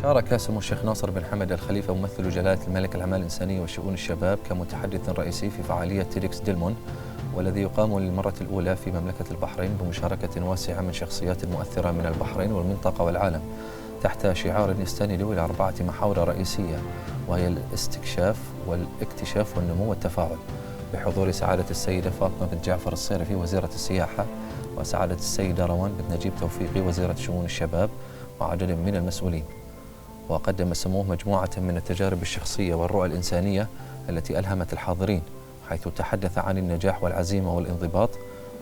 شارك سمو الشيخ ناصر بن حمد الخليفة ممثل جلالة الملك الأعمال الإنسانية وشؤون الشباب كمتحدث رئيسي في فعالية TEDxDilmun، والذي يقام للمرة الأولى في مملكة البحرين بمشاركة واسعة من شخصيات مؤثرة من البحرين والمنطقة والعالم، تحت شعار يستند إلى 4 محاور رئيسية، وهي الاستكشاف والاكتشاف والنمو والتفاعل، بحضور سعادة السيدة فاطمة بنت جعفر الصيرفي وزيرة السياحة، وسعادة السيدة روان بنت نجيب توفيقي وزيرة شؤون الشباب، وعدد من المسؤولين. وقدم سموه مجموعة من التجارب الشخصية والرؤى الإنسانية التي ألهمت الحاضرين، حيث تحدث عن النجاح والعزيمة والانضباط،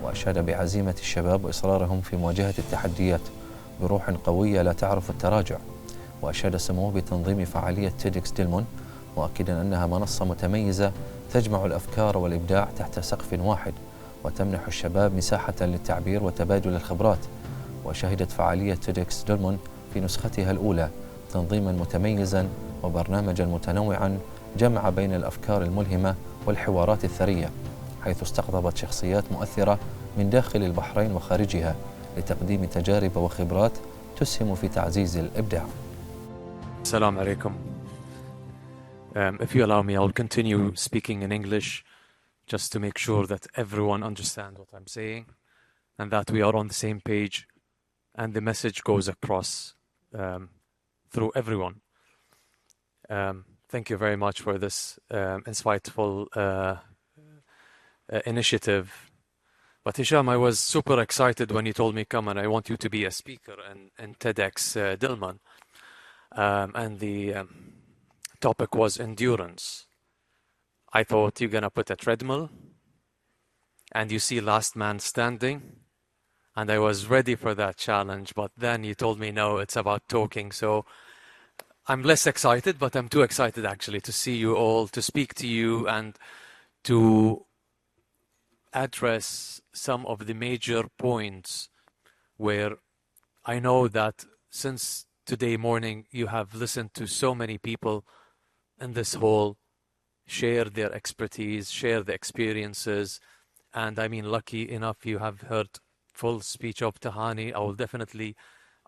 وأشاد بعزيمة الشباب وإصرارهم في مواجهة التحديات بروح قوية لا تعرف التراجع. وأشاد سموه بتنظيم فعالية TEDxDilmun، مؤكدا أنها منصة متميزة تجمع الأفكار والإبداع تحت سقف واحد، وتمنح الشباب مساحة للتعبير وتبادل الخبرات. وشهدت فعالية TEDxDilmun في نسختها الأولى تنظيما متميزا وبرنامجا متنوعا جمع بين الأفكار الملهمة والحوارات الثرية، حيث استقطبت شخصيات مؤثرة من داخل البحرين وخارجها لتقديم تجارب وخبرات تسهم في تعزيز الإبداع. السلام عليكم. If you allow me, I'll continue speaking in English just to make sure that everyone understands what I'm saying and that we are on the same page and the message goes across through everyone. Thank you very much for this insightful initiative. But Hisham, I was super excited when you told me, come and I want you to be a speaker in TEDxDilmun. And the topic was endurance. I thought you're going to put a treadmill and you see last man standing. And I was ready for that challenge, but then you told me, no, it's about talking. So I'm less excited, but I'm too excited actually to see you all, to speak to you and to address some of the major points where I know that since today morning you have listened to so many people in this hall share their expertise, share the experiences. And I mean, lucky enough you have heard full speech of Tahani. I will definitely,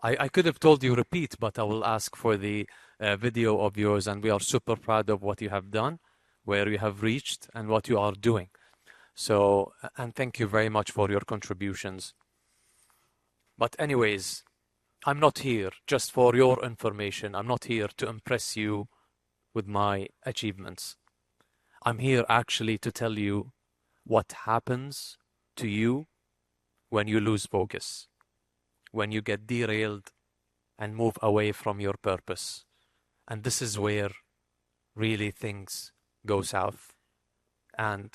I could have told you repeat, but I will ask for the video of yours, and we are super proud of what you have done, where you have reached, and what you are doing. So, and thank you very much for your contributions. But anyways, I'm not here just for your information. I'm not here to impress you with my achievements. I'm here actually to tell you what happens to you when you lose focus, when you get derailed and move away from your purpose. And this is where really things go south. And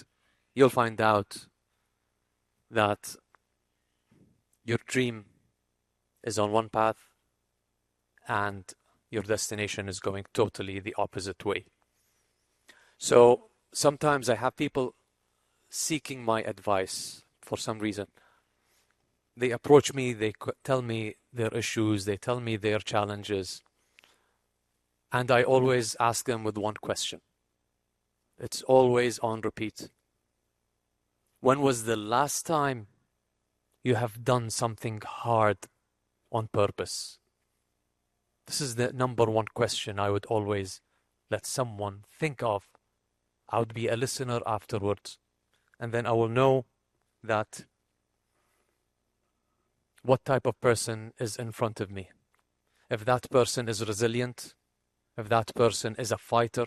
you'll find out that your dream is on one path and your destination is going totally the opposite way. So sometimes I have people seeking my advice for some reason. They approach me, they tell me their issues, they tell me their challenges. And I always ask them with one question. It's always on repeat. When was the last time you have done something hard on purpose? This is the number one question I would always let someone think of. I would be a listener afterwards. And then I will know that what type of person is in front of me. If that person is resilient, if that person is a fighter,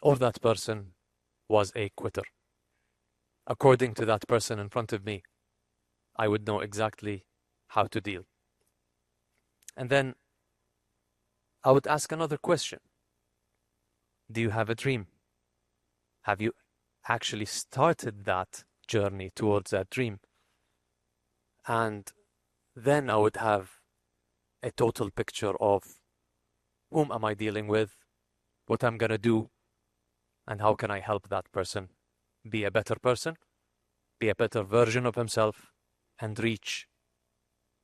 or that person was a quitter. According to that person in front of me, I would know exactly how to deal. And then I would ask another question. Do you have a dream? Have you actually started that journey towards that dream? And then I would have a total picture of whom am I dealing with, what I'm going to do, and how can I help that person be a better person, be a better version of himself, and reach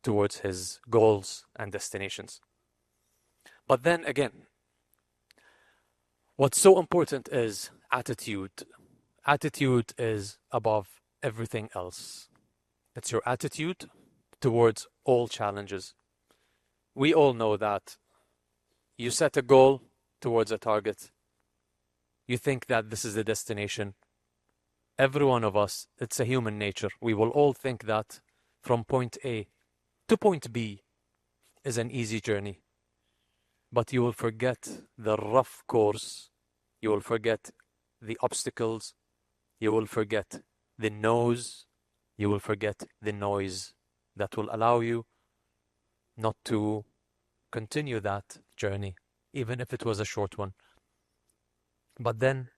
towards his goals and destinations. But then again, what's so important is attitude. Attitude is above everything else. It's your attitude towards all challenges. We all know that You set a goal towards a target. You think that this is the destination. Every one of us, it's a human nature. We will all think that from point A to point B is an easy journey. But you will forget the rough course. You will forget the obstacles. You will forget the no's. You will forget the noise that will allow you not to continue that journey, even if it was a short one. But then,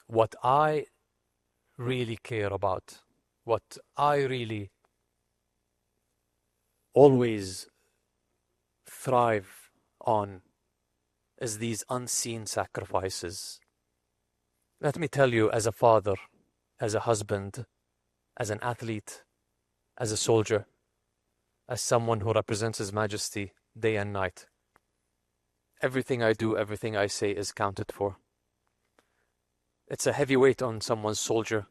what I really care about, what I really always thrive on, is these unseen sacrifices. Let me tell you, as a father, as a husband, as an athlete, as a soldier, as someone who represents His Majesty day and night, everything I do, everything I say is counted for. It's a heavy weight on someone's shoulder,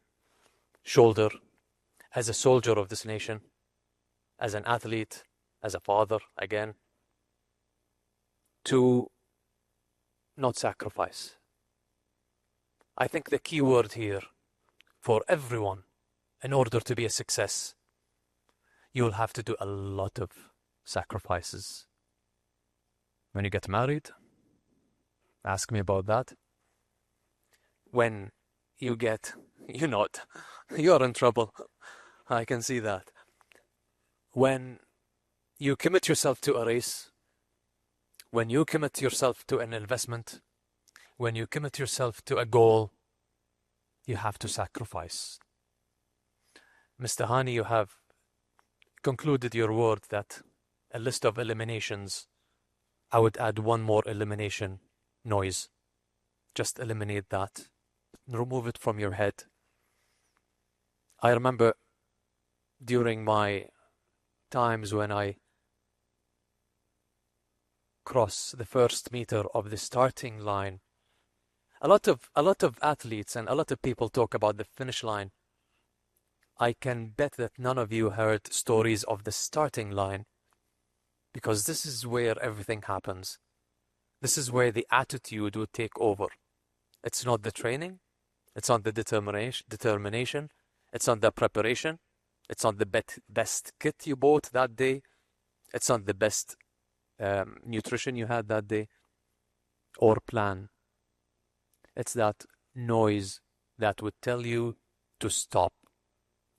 as a soldier of this nation, as an athlete, as a father, again, to not sacrifice. I think the key word here for everyone, in order to be a success, you'll have to do a lot of sacrifices. When you get married, ask me about that. When you get, you're in trouble. I can see that. When you commit yourself to a race, when you commit yourself to an investment, when you commit yourself to a goal, you have to sacrifice. Mr. Hani, you have concluded your word that a list of eliminations, I would add one more elimination: noise. Just eliminate that. Remove it from your head. I remember during my times when I cross the first meter of the starting line, a lot of athletes and a lot of people talk about the finish line. I can bet that none of you heard stories of the starting line, because this is where everything happens. This is where the attitude would take over. It's not the training, it's not the determination, it's not the preparation, it's not the best kit you bought that day, it's not the best nutrition you had that day or plan. It's that noise that would tell you to stop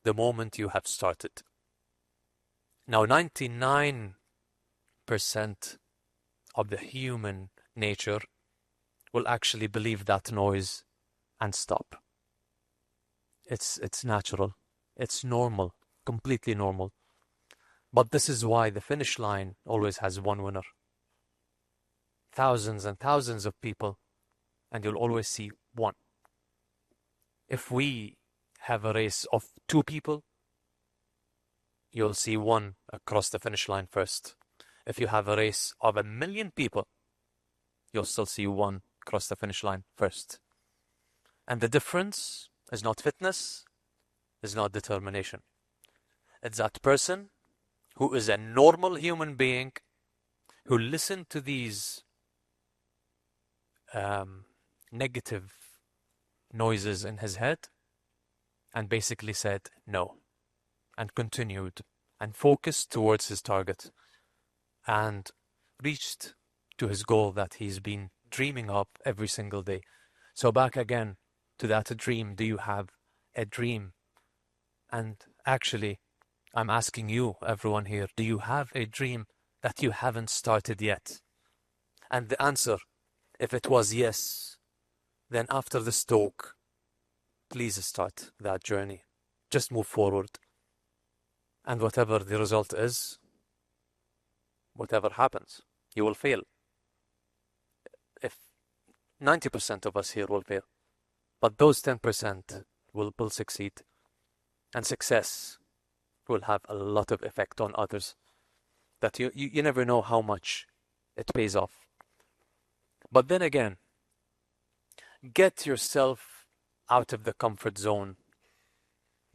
the moment you have started. Now, 99% of the human nature will actually believe that noise and stop. It's natural. It's normal. Completely normal. But this is why the finish line always has one winner. Thousands and thousands of people, and you'll always see one. If we have a race of 2 people, you'll see one across the finish line first. If you have a race of 1 million people, you'll still see one cross the finish line first. And the difference is not fitness, is not determination. It's that person who is a normal human being who listened to these negative noises in his head and basically said no, and continued and focused towards his target and reached to his goal that he's been dreaming of every single day. So back again to that dream. Do you have a dream? And actually, I'm asking you, everyone here, do you have a dream that you haven't started yet? And the answer, if it was yes, then after this talk, please start that journey. Just move forward. And whatever the result is, whatever happens, you will fail. If 90% of us here will fail, but those 10% will succeed. And success will have a lot of effect on others that you never know how much it pays off. But then again, get yourself out of the comfort zone.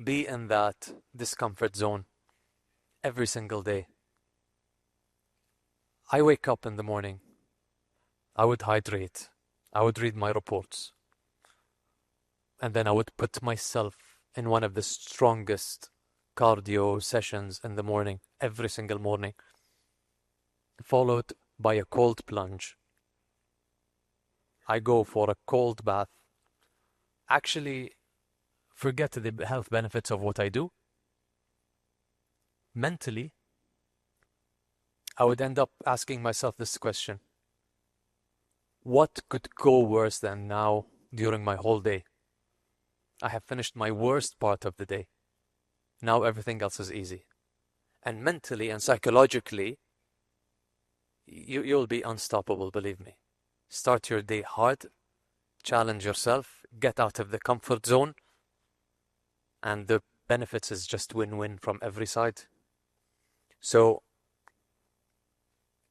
Be in that discomfort zone every single day. I wake up in the morning, I would hydrate, I would read my reports, and then I would put myself in one of the strongest cardio sessions in the morning, every single morning, followed by a cold plunge. I go for a cold bath. Actually, forget the health benefits of what I do. Mentally, I would end up asking myself this question: what could go worse than now during my whole day? I have finished my worst part of the day. Now everything else is easy. And mentally and psychologically, you'll be unstoppable, believe me. Start your day hard, challenge yourself, get out of the comfort zone, and the benefits is just win-win from every side. So,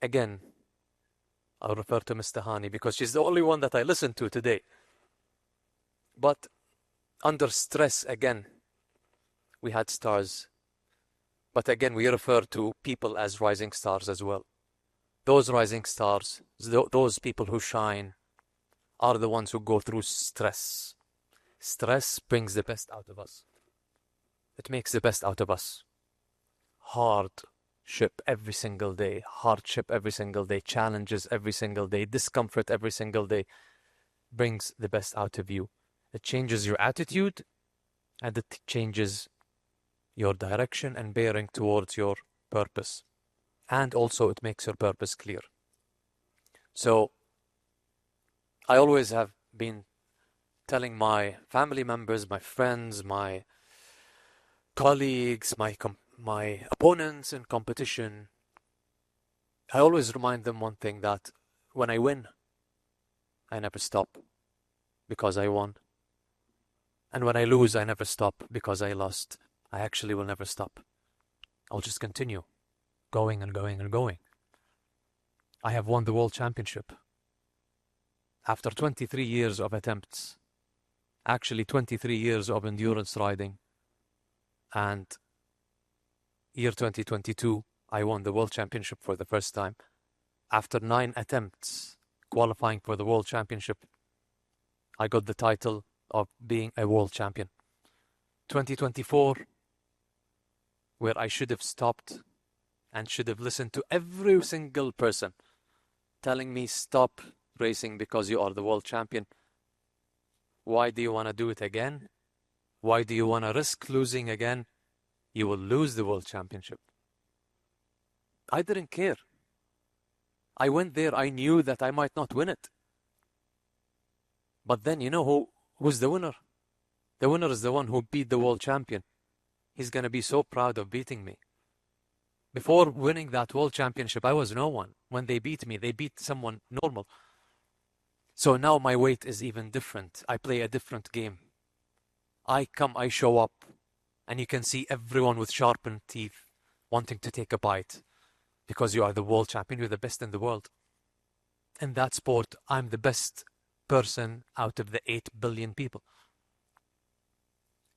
again, I'll refer to Mr. Hani because she's the only one that I listen to today. But under stress, again, we had stars. But again, we refer to people as rising stars as well. Those rising stars, those people who shine, are the ones who go through stress. Stress brings the best out of us. It makes the best out of us. Hardship every single day, challenges every single day, discomfort every single day brings the best out of you. It changes your attitude, and it changes your direction and bearing towards your purpose. And also it makes your purpose clear. So I always have been telling my family members, my friends, my colleagues, my opponents in competition, I always remind them one thing, that when I win, I never stop because I won. And when I lose, I never stop because I lost. I actually will never stop. I'll just continue going and going and going. I have won the World Championship after 23 years of attempts, actually 23 years of endurance riding, and year 2022, I won the World Championship for the first time. After 9 attempts qualifying for the World Championship, I got the title of being a world champion. 2024, where I should have stopped and should have listened to every single person telling me stop racing because you are the world champion. Why do you want to do it again? Why do you want to risk losing again? You will lose the world championship. I didn't care. I went there, I knew that I might not win it. But then you know who's the winner? The winner is the one who beat the world champion. He's going to be so proud of beating me. Before winning that world championship, I was no one. When they beat me, they beat someone normal. So now my weight is even different. I play a different game. I come, I show up, and you can see everyone with sharpened teeth wanting to take a bite because you are the world champion, you're the best in the world. In that sport, I'm the best person out of the 8 billion people.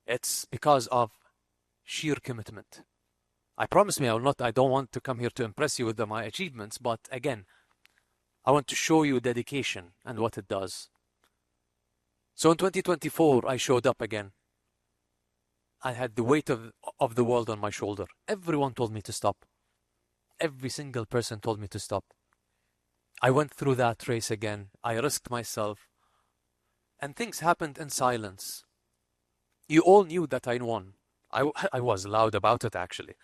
It's because of sheer commitment. I promise me I don't want to come here to impress you with my achievements, but again, I want to show you dedication and what it does. So in 2024, I showed up again. I had the weight of the world on my shoulder. Everyone told me to stop. Every single person told me to stop. I went through that race again. I risked myself. And things happened in silence. You all knew that I won. I was loud about it, actually.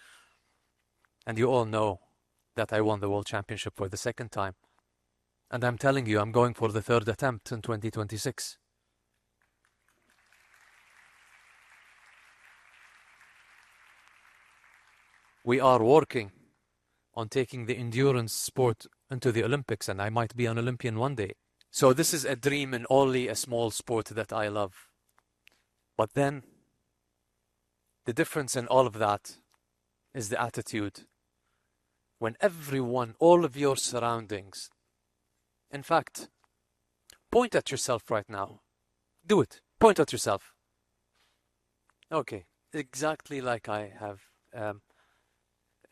And you all know that I won the World Championship for the second time. And I'm telling you, I'm going for the 3rd attempt in 2026. We are working on taking the endurance sport into the Olympics, and I might be an Olympian one day. So this is a dream and only a small sport that I love. But then, the difference in all of that is the attitude. When everyone, all of your surroundings, in fact, point at yourself right now. Do it. Point at yourself. Okay, exactly like I have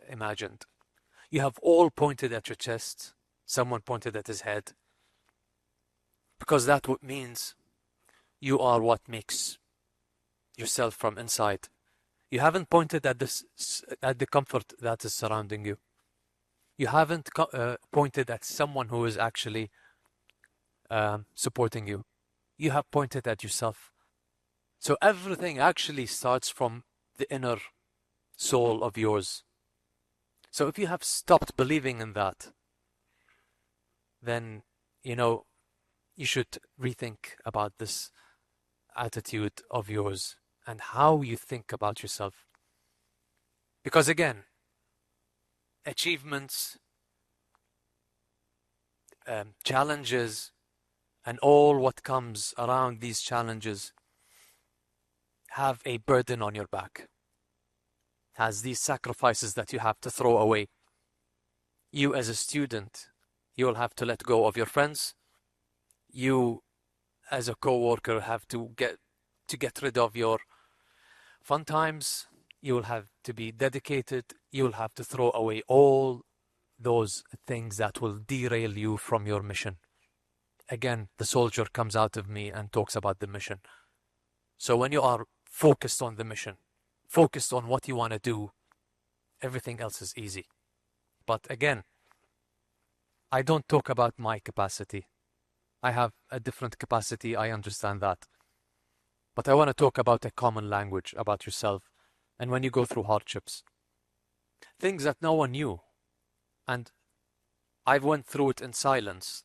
imagined. You have all pointed at your chest. Someone pointed at his head. Because that means you are what makes yourself from inside. You haven't pointed at the comfort that is surrounding you. You haven't pointed at someone who is actually supporting you. You have pointed at yourself. So everything actually starts from the inner soul of yours. So if you have stopped believing in that, then, you should rethink about this attitude of yours and how you think about yourself. Because again, achievements, challenges, and all what comes around these challenges have a burden on your back. Has these sacrifices that you have to throw away. You as a student, you will have to let go of your friends. You as a co-worker have to get rid of your fun times. You will have to be dedicated. You will have to throw away all those things that will derail you from your mission. Again, the soldier comes out of me and talks about the mission. So when you are focused on the mission, focused on what you want to do, everything else is easy. But again, I don't talk about my capacity. I have a different capacity, I understand that. But I want to talk about a common language, about yourself. And when you go through hardships, things that no one knew. And I went through it in silence.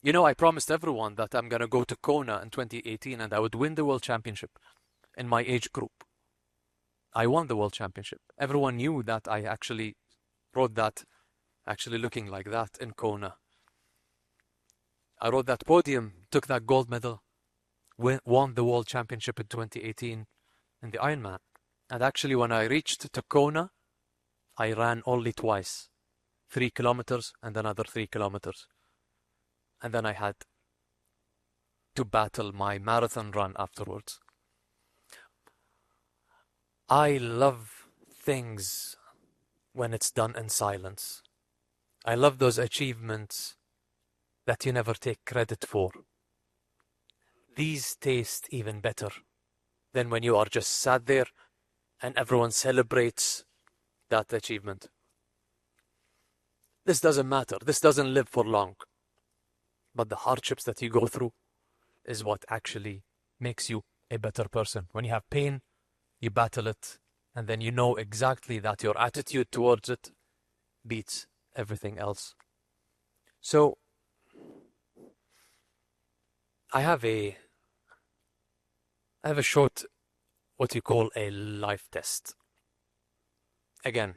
I promised everyone that I'm going to go to Kona in 2018 and I would win the World Championship in my age group. I won the World Championship. Everyone knew that I actually rode that, actually looking like that in Kona. I rode that podium, took that gold medal, won the World Championship in 2018 in the Ironman. And actually when I reached to Kona, I ran only twice. 3 kilometers and another 3 kilometers. And then I had to battle my marathon run afterwards. I love things when it's done in silence. I love those achievements that you never take credit for. These taste even better than when you are just sat there and everyone celebrates that achievement. This doesn't matter. This doesn't live for long. But the hardships that you go through is what actually makes you a better person. When you have pain, you battle it, and then you know exactly that your attitude towards it beats everything else. So, I have a short, what you call a life test. Again,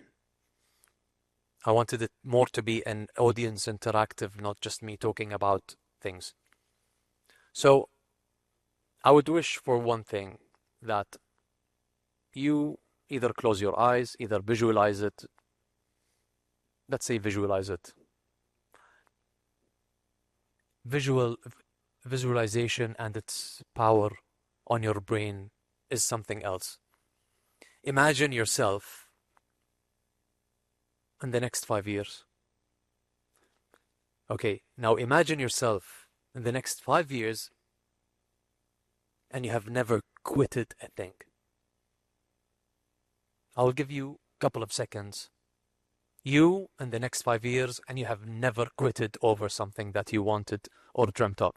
I wanted it more to be an audience interactive, not just me talking about things. So, I would wish for one thing, that you either close your eyes, either visualize it. Let's say visualize it. Visualization and its power on your brain is something else. Imagine yourself in the next 5 years. Okay, now imagine yourself in the next 5 years and you have never quitted a thing. I'll give you a couple of seconds. You in the next 5 years and you have never quitted over something that you wanted or dreamt of.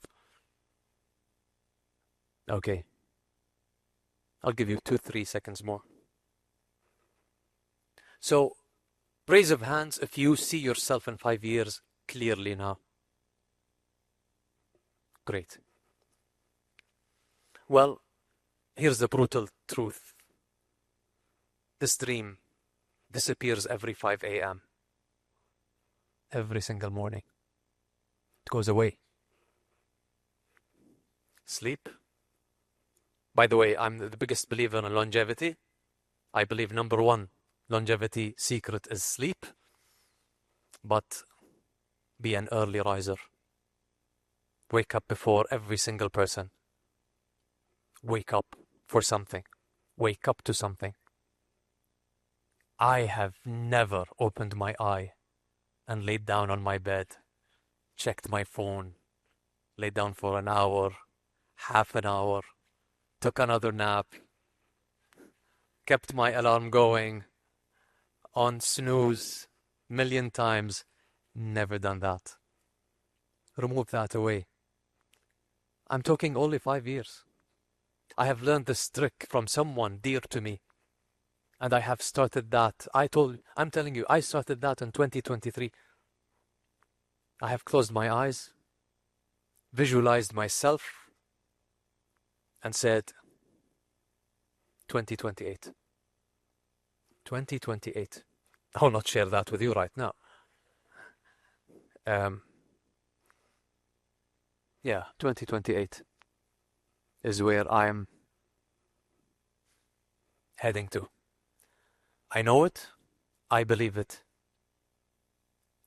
Okay. I'll give you 2-3 seconds more. So, raise of hands if you see yourself in 5 years clearly now. Great. Well, here's the brutal truth. This dream disappears every 5 a.m. Every single morning. It goes away. Sleep. By the way, I'm the biggest believer in longevity. I believe number one longevity secret is sleep. But be an early riser. Wake up before every single person. Wake up for something. Wake up to something. I have never opened my eye and laid down on my bed, checked my phone, laid down for an hour, half an hour, took another nap, kept my alarm going on snooze million times. Never done that. Remove that away. I'm talking only 5 years. I have learned this trick from someone dear to me. And I have started that. I'm telling you, I started that in 2023. I have closed my eyes, visualized myself, and said, 2028. 2028. I will not share that with you right now. Yeah, 2028 is where I'm heading to. I know it, I believe it,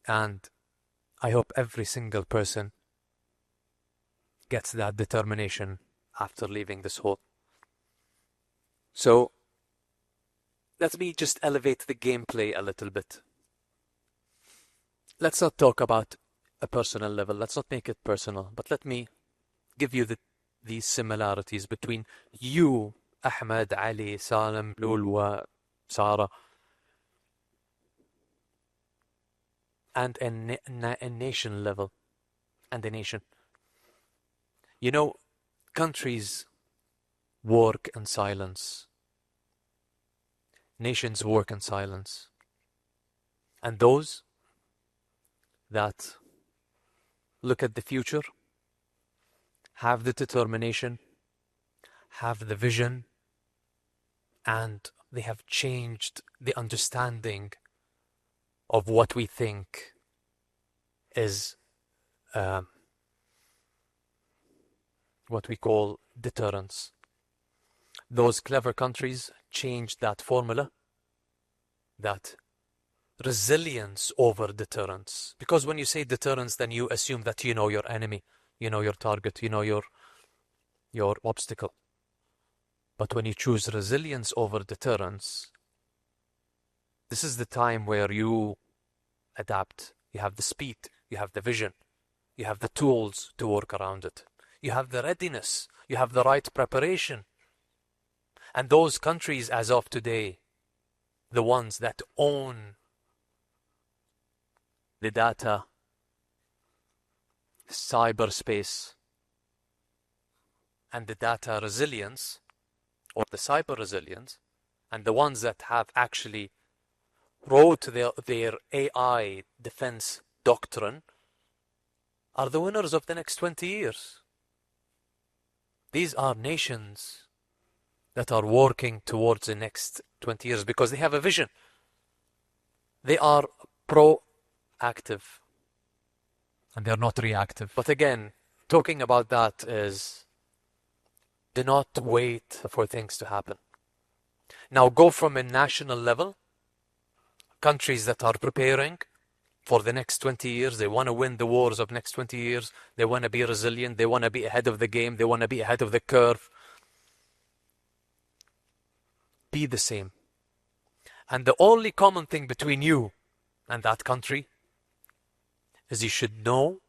and I hope every single person gets that determination after leaving this hall. So, let me just elevate the gameplay a little bit. Let's not talk about a personal level, let's not make it personal, but let me give you these similarities between you, Ahmed, Ali, Salim, Lulwa, Sarah, and a nation level, and a nation. You know, countries work in silence. Nations work in silence. And those that look at the future, have the determination, have the vision, and they have changed the understanding of what we think is what we call deterrence. Those clever countries changed that formula, that resilience over deterrence. Because when you say deterrence, then you assume that you know your enemy, you know your target, you know your obstacle. But when you choose resilience over deterrence, this is the time where you adapt. You have the speed, you have the vision, you have the tools to work around it. You have the readiness, you have the right preparation. And those countries as of today, the ones that own the data, cyberspace, and the data resilience, or the cyber resilience, and the ones that have actually wrote their AI defense doctrine, are the winners of the next 20 years. These are nations that are working towards the next 20 years because they have a vision. They are proactive and they're not reactive. But again, talking about that is, do not wait for things to happen. Now go from a national level, countries that are preparing for the next 20 years, they want to win the wars of next 20 years, they want to be resilient, they want to be ahead of the game, they want to be ahead of the curve. Be the same. And the only common thing between you and that country is you should know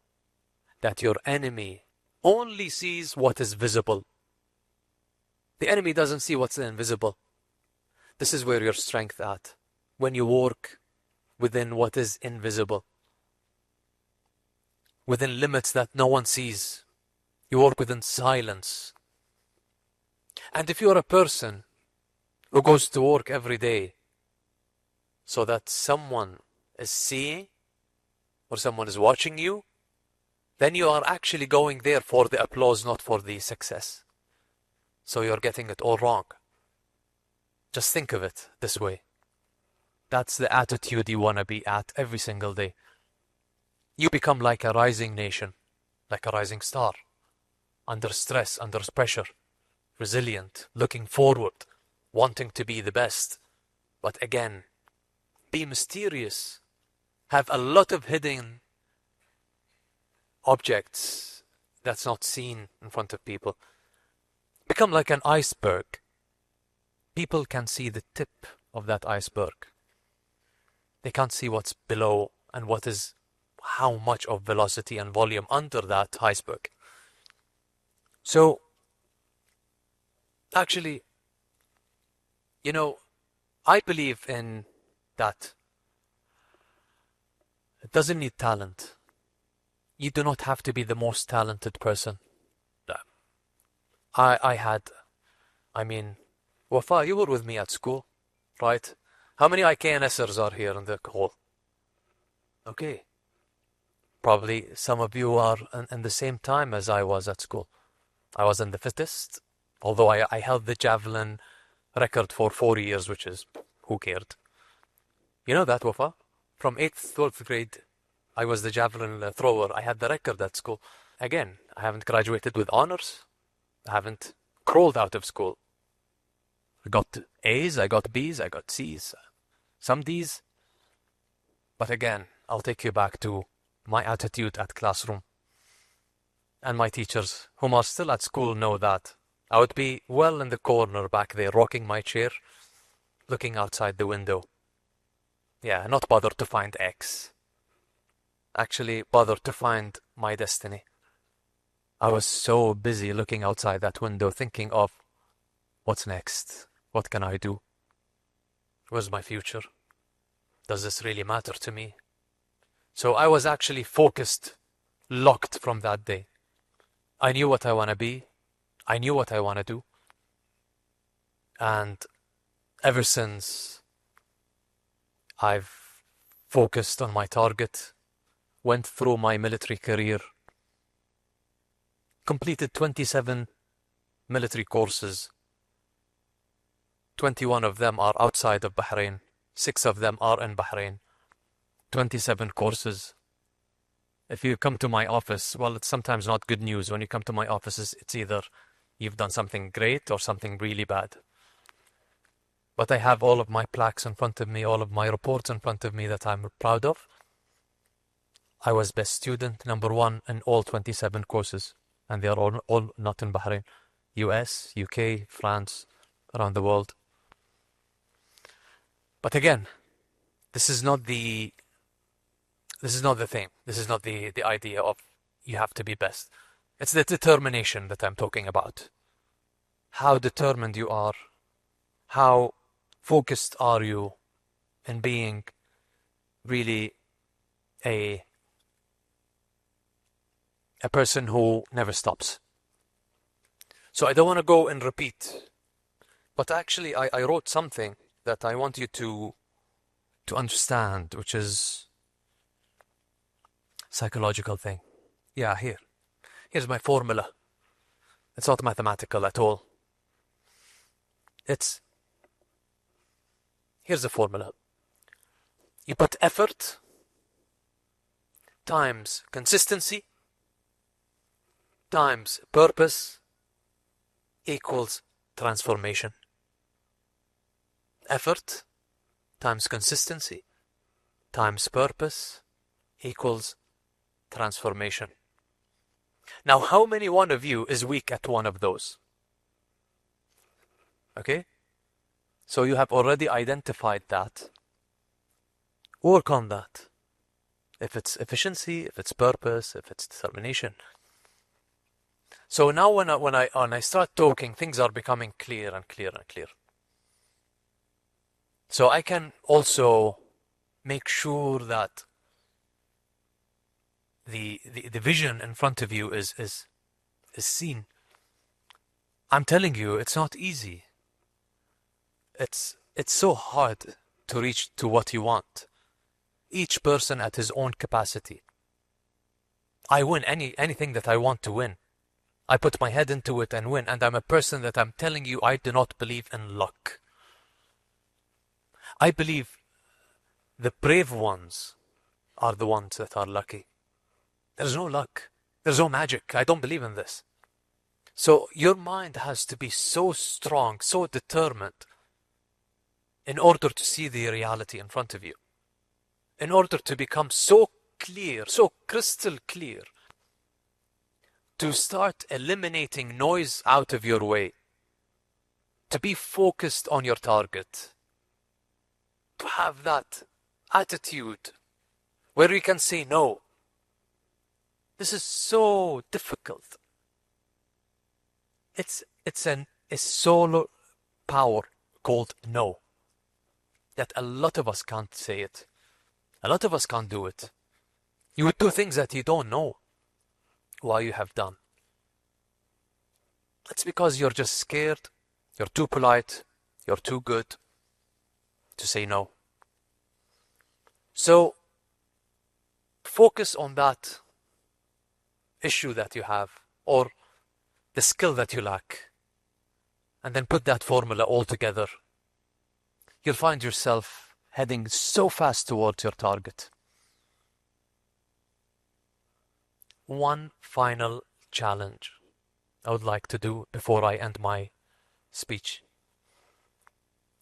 that your enemy only sees what is visible. The enemy doesn't see what's invisible. This is where your strength at. When you work within what is invisible, within limits that no one sees, you work within silence. And if you're a person who goes to work every day so that someone is seeing or someone is watching you, then you are actually going there for the applause, not for the success. So you're getting it all wrong. Just think of it this way. That's the attitude you want to be at every single day. You become like a rising nation, like a rising star, under stress, under pressure, resilient, looking forward, wanting to be the best. But again, be mysterious. Have a lot of hidden objects that's not seen in front of people. Become like an iceberg. People can see the tip of that iceberg. They can't see what's below and how much of velocity and volume under that iceberg. So, actually, I believe in that. It doesn't need talent. You do not have to be the most talented person. Wafa, you were with me at school, right? How many IKNSers are here in the hall? Okay. Probably some of you are in the same time as I was at school. I was in the fittest, although I held the javelin record for 4 years, which is, who cared? You know that, Wafa? From 8th, 12th grade, I was the javelin thrower. I had the record at school. Again, I haven't graduated with honors. I haven't crawled out of school. I got A's, I got B's, I got C's, some D's. But again, I'll take you back to my attitude at classroom. And my teachers, whom are still at school, know that. I would be well in the corner back there, rocking my chair, looking outside the window. Yeah, not bothered to find X. Actually, bothered to find my destiny. I was so busy looking outside that window, thinking of what's next? What can I do? Where's my future? Does this really matter to me? So I was actually focused, locked from that day. I knew what I want to be. I knew what I want to do. And ever since, I've focused on my target, went through my military career, completed 27 military courses. 21 of them are outside of Bahrain. 6 of them are in Bahrain. 27 courses. If you come to my office, well, it's sometimes not good news. When you come to my offices, it's either you've done something great or something really bad. But I have all of my plaques in front of me, all of my reports in front of me that I'm proud of. I was best student, number 1 in all 27 courses. And they are all not in Bahrain. US, UK, France, around the world. But again, this is not the thing. This is not the idea of you have to be best. It's the determination that I'm talking about. How determined you are. How focused are you in being really a person who never stops. So I don't want to go and repeat, but actually I wrote something that I want you to understand, which is psychological thing. Yeah, here's my formula. It's not mathematical at all. Here's the formula. You put effort times consistency times purpose equals transformation. Effort times consistency times purpose equals transformation. Now, how many one of you is weak at one of those? Okay? So you have already identified that. Work on that. If it's efficiency, if it's purpose, if it's determination. So now when I start talking, things are becoming clear and clear and clear. So I can also make sure that the vision in front of you is seen. I'm telling you, it's not easy. It's so hard to reach to what you want. Each person at his own capacity. I win anything that I want to win. I put my head into it and win, and I'm a person that I'm telling you I do not believe in luck. I believe the brave ones are the ones that are lucky. There's no luck. There's no magic. I don't believe in this. So your mind has to be so strong, so determined in order to see the reality in front of you. In order to become so clear, so crystal clear, to start eliminating noise out of your way, to be focused on your target, to have that attitude where you can say no. This is so difficult. It's a solar power called no, that a lot of us can't say it. A lot of us can't do it. You would do things that you don't know why you have done. It's because you're just scared, you're too polite, you're too good to say no. So focus on that issue that you have, or the skill that you lack, and then put that formula all together. You'll find yourself heading so fast towards your target. One final challenge I would like to do before I end my speech.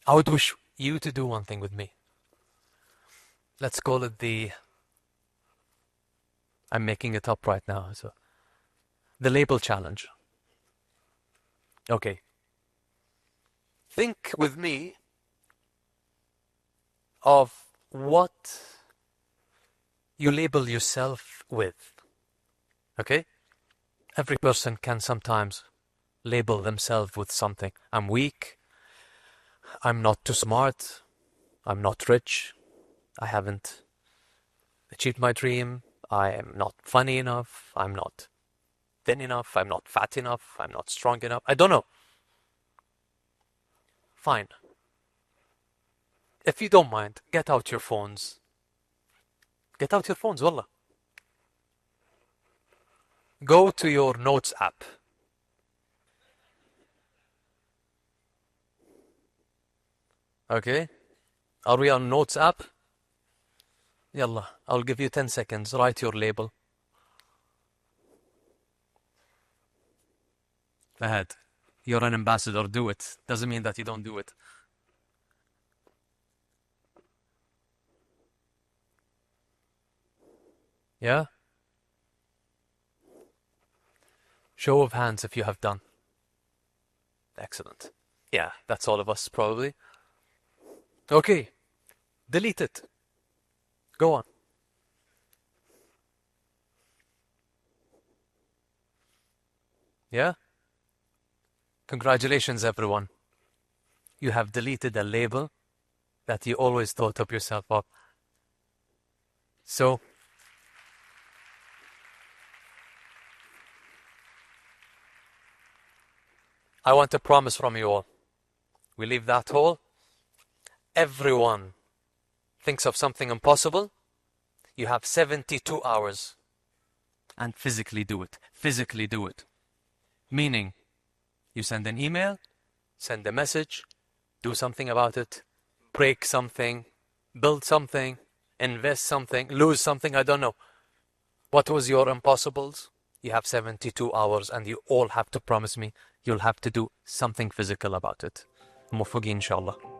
I would wish you to do one thing with me. Let's call it I'm making it up right now, so the label challenge. Okay. Think with me of what you label yourself with. Okay? Every person can sometimes label themselves with something. I'm weak. I'm not too smart. I'm not rich. I haven't achieved my dream. I am not funny enough. I'm not thin enough. I'm not fat enough. I'm not strong enough. I don't know. Fine. If you don't mind, get out your phones. Get out your phones, wallah. Go to your notes app. Okay? Are we on notes app? Yalla, I'll give you 10 seconds. Write your label. Ahead. You're an ambassador. Do it. Doesn't mean that you don't do it. Yeah? Show of hands if you have done. Excellent. Yeah, that's all of us probably. Okay. Delete it. Go on. Yeah? Congratulations, everyone. You have deleted a label that you always thought of yourself of. So, I want a promise from you all. We leave that hall. Everyone thinks of something impossible. You have 72 hours. And physically do it. Physically do it. Meaning, you send an email, send a message, do something about it, break something, build something, invest something, lose something, I don't know. What was your impossibles? You have 72 hours and you all have to promise me you'll have to do something physical about it. موفقين إن شاء الله.